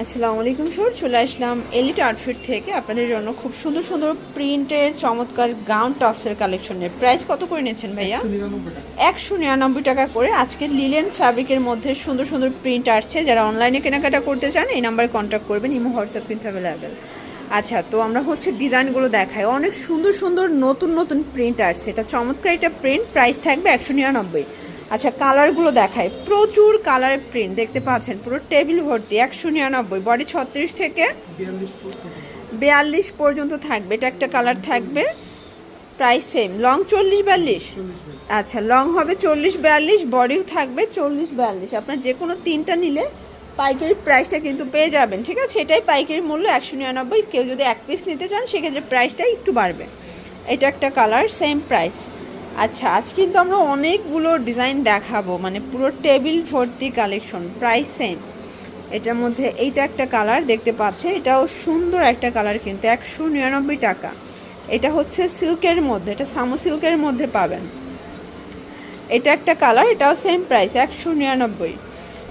আসসালামু আলাইকুম স্যার, চলে আসলাম এলিট আউটফিট থেকে আপনাদের জন্য খুব সুন্দর সুন্দর প্রিন্টের চমৎকার গাউন টপসের কালেকশনের প্রাইস কত করে নিয়েছেন ভাইয়া? 199 টাকা করে। আজকে লিলেন ফ্যাব্রিকের মধ্যে সুন্দর সুন্দর প্রিন্ট আসছে। যারা অনলাইনে কেনাকাটা করতে চান এই নাম্বারে কন্ট্যাক্ট করবেন, ইমো হোয়াটসঅ্যাপ কিন্তু অ্যাভেলেবেল। আচ্ছা, তো আমরা ডিজাইনগুলো দেখাই। অনেক সুন্দর সুন্দর নতুন নতুন প্রিন্ট আসছে। এটা চমৎকার একটা প্রিন্ট, প্রাইস থাকবে 199। আচ্ছা, কালারগুলো দেখায়। প্রচুর কালার প্রিন্ট দেখতে পাচ্ছেন, পুরো টেবিল ভর্তি। 199, বডি 36 থেকে 42 পর্যন্ত থাকবে। এটা একটা কালার থাকবে, প্রাইস সেম। লং 40-42, আচ্ছা লং হবে 40-42, বডিও থাকবে 40-42। আপনার যে কোনো তিনটা নিলে পাইকারি প্রাইসটা কিন্তু পেয়ে যাবেন, ঠিক আছে? এটাই পাইকারি মূল্য 199। কেউ যদি এক পিস নিতে চান সেক্ষেত্রে প্রাইসটা একটু বাড়বে। এটা একটা কালার, সেম প্রাইস। আচ্ছা, আজ কিন্তু আমরা অনেকগুলো ডিজাইন দেখাবো, মানে পুরো টেবিল ভর্তি কালেকশন, প্রাইস সেম। এটার মধ্যে এইটা একটা কালার দেখতে পাচ্ছেন, এটাও সুন্দর একটা কালার, কিন্তু 199 টাকা। এটা হচ্ছে সিল্কের মধ্যে, এটা সামু সিল্কের মধ্যে পাবেন। এটা একটা কালার, এটাও সেম প্রাইস 199।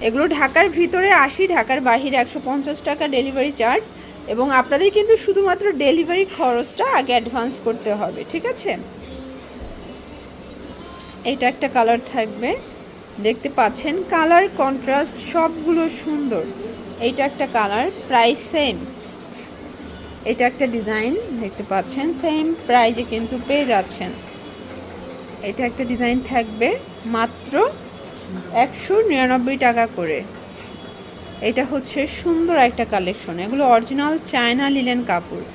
এগুলো ঢাকার ভিতরে 80, ঢাকার বাহিরে 150 টাকা ডেলিভারি চার্জ। এবং আপনাদের কিন্তু শুধুমাত্র ডেলিভারি খরচটা আগে অ্যাডভান্স করতে হবে, ঠিক আছে? এটা একটা কালার থাকবে, দেখতে পাচ্ছেন কালার কন্ট্রাস্ট সবগুলো সুন্দর। এইটা একটা কালার, প্রাইস সেম। এটা একটা ডিজাইন দেখতে পাচ্ছেন, সেম প্রাইজে কিন্তু পেয়ে যাচ্ছেন। এটা একটা ডিজাইন থাকবে মাত্র 199 টাকা করে। এটা হচ্ছে সুন্দর একটা কালেকশন। এগুলো অরিজিনাল চায়না লিলেন কাপড়,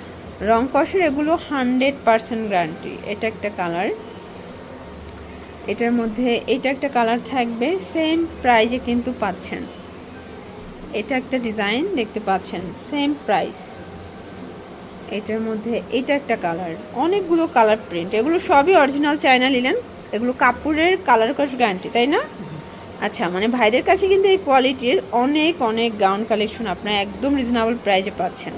রং কষের, এগুলো 100% গ্যারান্টি। এটা একটা কালার, এটার মধ্যে এটা একটা কালার থাকবে, সেম প্রাইজে কিন্তু পাচ্ছেন। এটা একটা ডিজাইন দেখতে পাচ্ছেন, সেম প্রাইস। এটার মধ্যে এটা একটা কালার, অনেকগুলো কালার প্রিন্ট, এগুলো সবই অরিজিনাল চায়না লিলেন। এগুলো কাপড়ের কালার কস গ্যারান্টি, তাই না? আচ্ছা, মানে ভাইদের কাছে কিন্তু এই কোয়ালিটির অনেক অনেক গাউন কালেকশন আপনারা একদম রিজনেবল প্রাইজে পাচ্ছেন।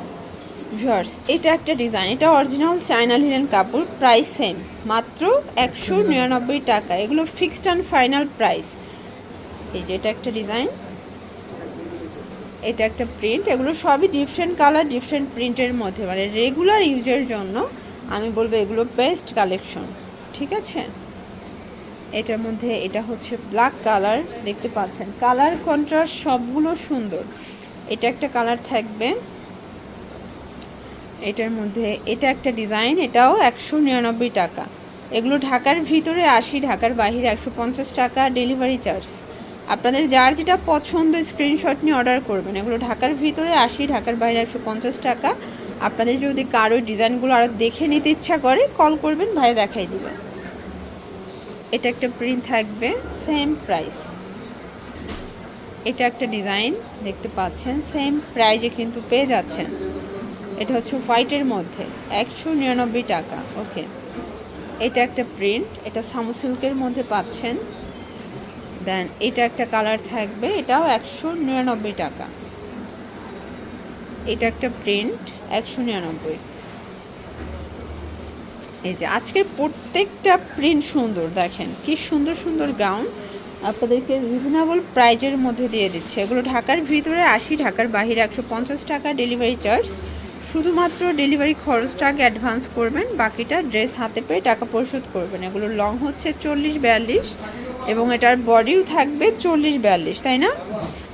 ভিউয়ার্স, এটা একটা ডিজাইন, এটা অরিজিনাল চায়না লিনেন কাপড়, প্রাইস সেম, মাত্র 199 টাকা। এগুলো ফিক্সড অ্যান্ড ফাইনাল প্রাইস। এই যে এটা একটা ডিজাইন, এটা একটা প্রিন্ট, এগুলো সবই ডিফারেন্ট কালার ডিফারেন্ট প্রিন্টের মধ্যে, মানে রেগুলার ইউজের জন্য আমি বলবো এগুলো বেস্ট কালেকশন, ঠিক আছে? এটার মধ্যে এটা হচ্ছে ব্ল্যাক কালার, দেখতে পাচ্ছেন কালার কন্ট্রাস্ট সবগুলো সুন্দর। এটা একটা কালার থাকবে, এটার মধ্যে এটা একটা ডিজাইন, এটাও 199 টাকা। এগুলো ঢাকার ভিতরে 80, ঢাকার বাইরে 150 টাকা ডেলিভারি চার্জ। আপনাদের যার যেটা পছন্দ স্ক্রিনশট নিয়ে অর্ডার করবেন। এগুলো ঢাকার ভিতরে 80, ঢাকার বাইরে 150 টাকা। আপনাদের যদি কারো ডিজাইনগুলো আরও দেখে নিতে ইচ্ছা করে কল করবেন, ভাই দেখাই দিবেন। এটা একটা প্রিন্ট থাকবে, সেম প্রাইস। এটা একটা ডিজাইন দেখতে পাচ্ছেন, সেম প্রাইজে কিন্তু পেয়ে যাচ্ছেন। এটা হচ্ছে হোয়াইটের মধ্যে, 199 টাকা। ওকে, এটা একটা প্রিন্ট, এটা সামু সিল্কের মধ্যে পাচ্ছেন। দেন এটা একটা কালার থাকবে, এটাও 199 টাকা। এটা একটা প্রিন্ট, 199। এই যে আজকের প্রত্যেকটা প্রিন্ট সুন্দর, দেখেন কি সুন্দর সুন্দর গাউন আপনাদেরকে রিজনেবল প্রাইজের মধ্যে দিয়ে দিচ্ছে। এগুলো ঢাকার ভিতরে 80, ঢাকার বাইরে 150 টাকা ডেলিভারি চার্জ। শুধুমাত্র ডেলিভারি খরচটা আগে অ্যাডভান্স করবেন, বাকিটা ড্রেস হাতে পেয়ে টাকা পরিশোধ করবেন। এগুলো লং হচ্ছে 40-42 এবং এটার বডিও থাকবে 40-42, তাই না?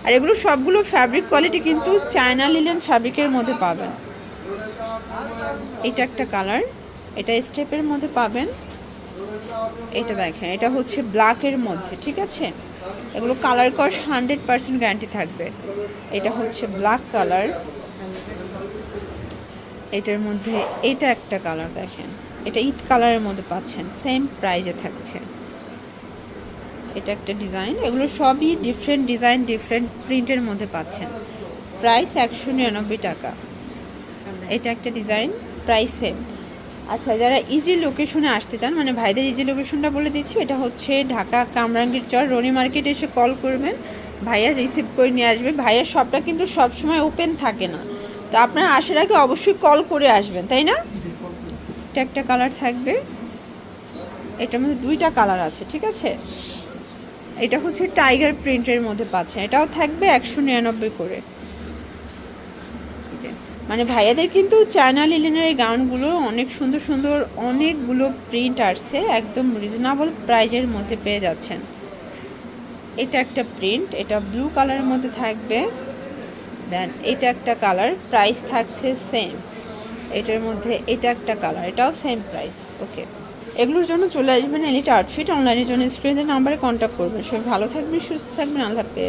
আর এগুলো সবগুলো ফ্যাব্রিক কোয়ালিটি কিন্তু চায়না লিলেন ফ্যাব্রিকের মধ্যে পাবেন। এটা একটা কালার, এটা স্টেপের মধ্যে পাবেন। এটা দেখেন, এটা হচ্ছে ব্ল্যাকের মধ্যে, ঠিক আছে? এগুলো কালার কস 100% গ্যারান্টি থাকবে। এটা হচ্ছে ব্ল্যাক কালার, এটার মধ্যে এটা একটা কালার দেখেন, এটা ইট কালারের মধ্যে পাচ্ছেন, সেম প্রাইজে থাকছে। এটা একটা ডিজাইন, এগুলো সবই ডিফারেন্ট ডিজাইন ডিফারেন্ট প্রিন্টের মধ্যে পাচ্ছেন, প্রাইস 199 টাকা। এটা একটা ডিজাইন, প্রাইস সেম। আচ্ছা, যারা ইজি লোকেশনে আসতে চান, মানে ভাইদের ইজি লোকেশনটা বলে দিচ্ছি, এটা হচ্ছে ঢাকা কামরাঙ্গীর চর রনি মার্কেট। এসে কল করবেন, ভাইয়া রিসিভ করে নিয়ে আসবে। ভাইয়ার শপটা কিন্তু সবসময় ওপেন থাকে না, তো আপনারা আসার আগে অবশ্যই কল করে আসবেন, তাই না? এটা একটা কালার থাকবে, এটার মধ্যে দুইটা কালার আছে, ঠিক আছে? এটা হচ্ছে টাইগার প্রিন্টের মধ্যে পাচ্ছেন, এটাও থাকবে 199 করে। মানে ভাইয়াদের কিন্তু চায়না লিলেনের গাউনগুলো অনেক সুন্দর সুন্দর অনেকগুলো প্রিন্ট আসছে, একদম রিজনেবল প্রাইজের মধ্যে পেয়ে যাচ্ছেন। এটা একটা প্রিন্ট, এটা ব্লু কালারের মধ্যে থাকবে। দেন এটা একটা কালার, প্রাইস থাকছে সেম। এটার মধ্যে এটা একটা কালার, এটাও সেম প্রাইস। ওকে, এগুলোর জন্য চলে আসবেন এলিট আউটফিট। অনলাইনের জন্য স্ক্রিনের নাম্বারে কন্ট্যাক্ট করবেন। সবাই ভালো থাকবেন, সুস্থ থাকবেন। আল্লাহ হাফেজ।